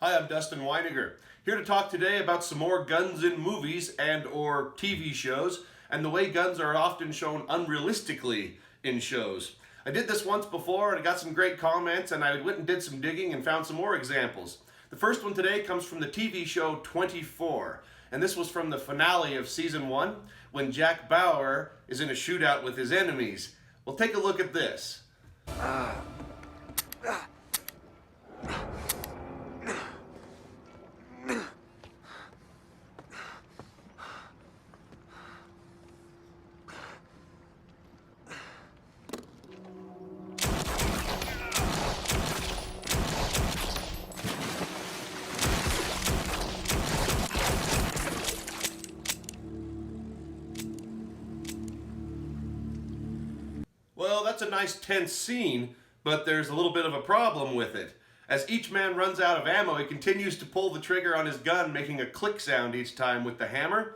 Hi, I'm Dustin Weiniger, here to talk today about some more guns in movies and or TV shows, and the way guns are often shown unrealistically in shows. I did this once before and I got some great comments, and I went and did some digging and found some more examples. The first one today comes from the TV show 24, and this was from the finale of season 1 when Jack Bauer is in a shootout with his enemies. Well, take a look at this. Well, that's a nice tense scene, but there's a little bit of a problem with it. As each man runs out of ammo, he continues to pull the trigger on his gun, making a click sound each time with the hammer.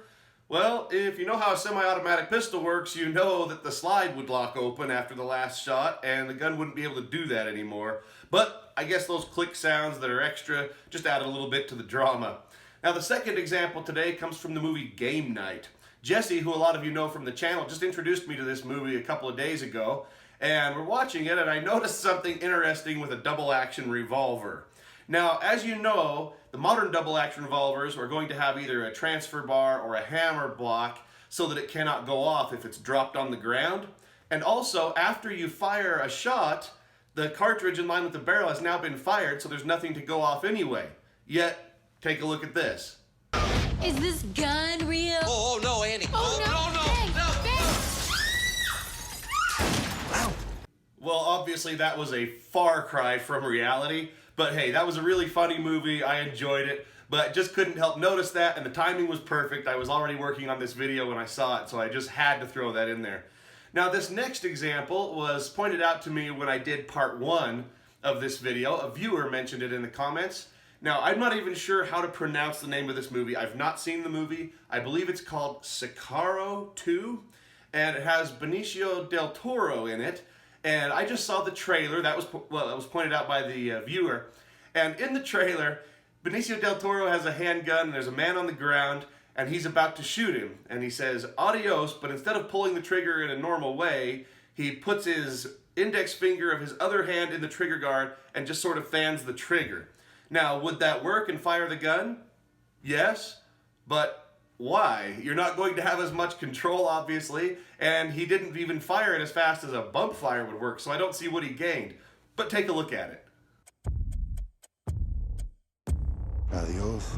Well, if you know how a semi-automatic pistol works, you know that the slide would lock open after the last shot, and the gun wouldn't be able to do that anymore. But I guess those click sounds that are extra just added a little bit to the drama. Now, the second example today comes from the movie Game Night. Jesse, who a lot of you know from the channel, just introduced me to this movie a couple of days ago, and we're watching it, and I noticed something interesting with a double-action revolver. Now, as you know, the modern double-action revolvers are going to have either a transfer bar or a hammer block so that it cannot go off if it's dropped on the ground. And also, after you fire a shot, the cartridge in line with the barrel has now been fired, so there's nothing to go off anyway. Yet, take a look at this. Is this gun real? Oh, no, Annie. Oh, no. Well, obviously that was a far cry from reality, but hey, that was a really funny movie. I enjoyed it, but just couldn't help notice that, and the timing was perfect. I was already working on this video when I saw it, so I just had to throw that in there. Now, this next example was pointed out to me when I did part 1 of this video. A viewer mentioned it in the comments. Now, I'm not even sure how to pronounce the name of this movie. I've not seen the movie. I believe it's called Sicario 2, and it has Benicio del Toro in it. And I just saw the trailer. That was pointed out by the viewer. And in the trailer, Benicio del Toro has a handgun, and there's a man on the ground, and he's about to shoot him. And he says, "Adios," but instead of pulling the trigger in a normal way, he puts his index finger of his other hand in the trigger guard and just sort of fans the trigger. Now, would that work and fire the gun? Yes, but why? You're not going to have as much control, obviously, and he didn't even fire it as fast as a bump fire would work, so I don't see what he gained. But take a look at it. Adios.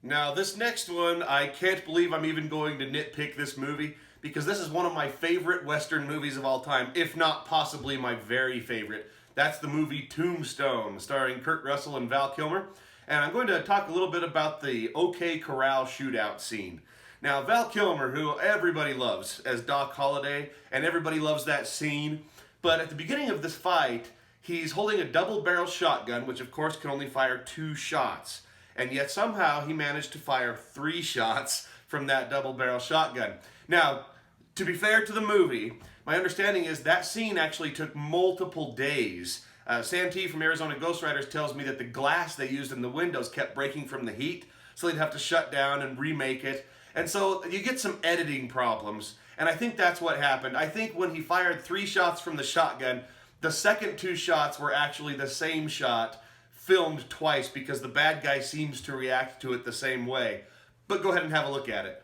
Now, this next one, I can't believe I'm even going to nitpick this movie, because this is one of my favorite Western movies of all time, if not possibly my very favorite. That's the movie Tombstone, starring Kurt Russell and Val Kilmer. And I'm going to talk a little bit about the OK Corral shootout scene. Now, Val Kilmer, who everybody loves as Doc Holliday, and everybody loves that scene. But at the beginning of this fight, he's holding a double-barrel shotgun, which of course can only fire 2 shots. And yet somehow he managed to fire 3 shots from that double-barrel shotgun. Now, to be fair to the movie, my understanding is that scene actually took multiple days. Santee from Arizona Ghost Riders tells me that the glass they used in the windows kept breaking from the heat, so they'd have to shut down and remake it. And so you get some editing problems, and I think that's what happened. I think when he fired 3 shots from the shotgun, the second 2 shots were actually the same shot, filmed twice, because the bad guy seems to react to it the same way. But go ahead and have a look at it.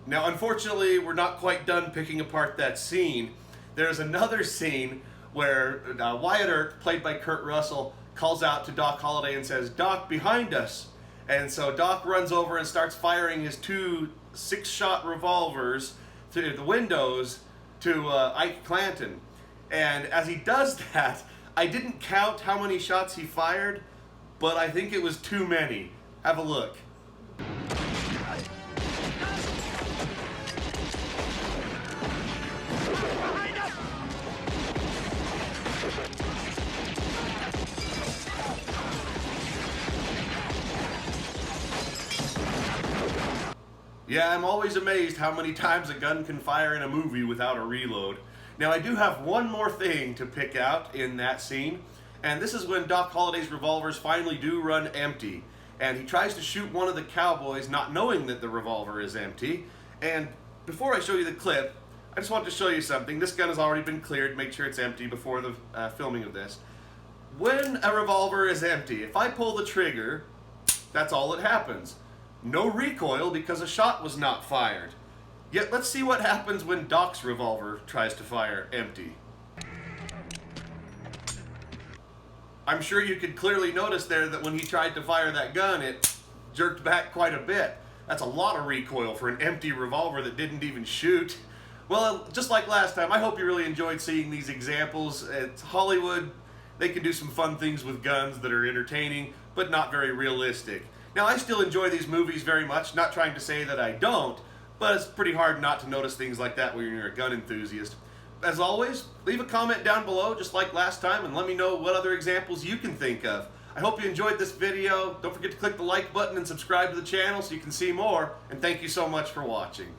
Now, unfortunately, we're not quite done picking apart that scene. There's another scene where Wyatt Earp, played by Kurt Russell, calls out to Doc Holliday and says, "Doc, behind us." And so Doc runs over and starts firing his 2 6-shot revolvers through the windows to Ike Clanton. And as he does that, I didn't count how many shots he fired, but I think it was too many. Have a look. Yeah, I'm always amazed how many times a gun can fire in a movie without a reload. Now, I do have one more thing to pick out in that scene, and this is when Doc Holliday's revolvers finally do run empty, and he tries to shoot one of the cowboys not knowing that the revolver is empty. And before I show you the clip, I just want to show you something. This gun has already been cleared, make sure it's empty before the filming of this. When a revolver is empty, if I pull the trigger, that's all that happens. No recoil because a shot was not fired. Yet let's see what happens when Doc's revolver tries to fire empty. I'm sure you could clearly notice there that when he tried to fire that gun, it jerked back quite a bit. That's a lot of recoil for an empty revolver that didn't even shoot. Well, just like last time, I hope you really enjoyed seeing these examples. It's Hollywood. They can do some fun things with guns that are entertaining, but not very realistic. Now, I still enjoy these movies very much, not trying to say that I don't, but it's pretty hard not to notice things like that when you're a gun enthusiast. As always, leave a comment down below, just like last time, and let me know what other examples you can think of. I hope you enjoyed this video. Don't forget to click the like button and subscribe to the channel so you can see more, and thank you so much for watching.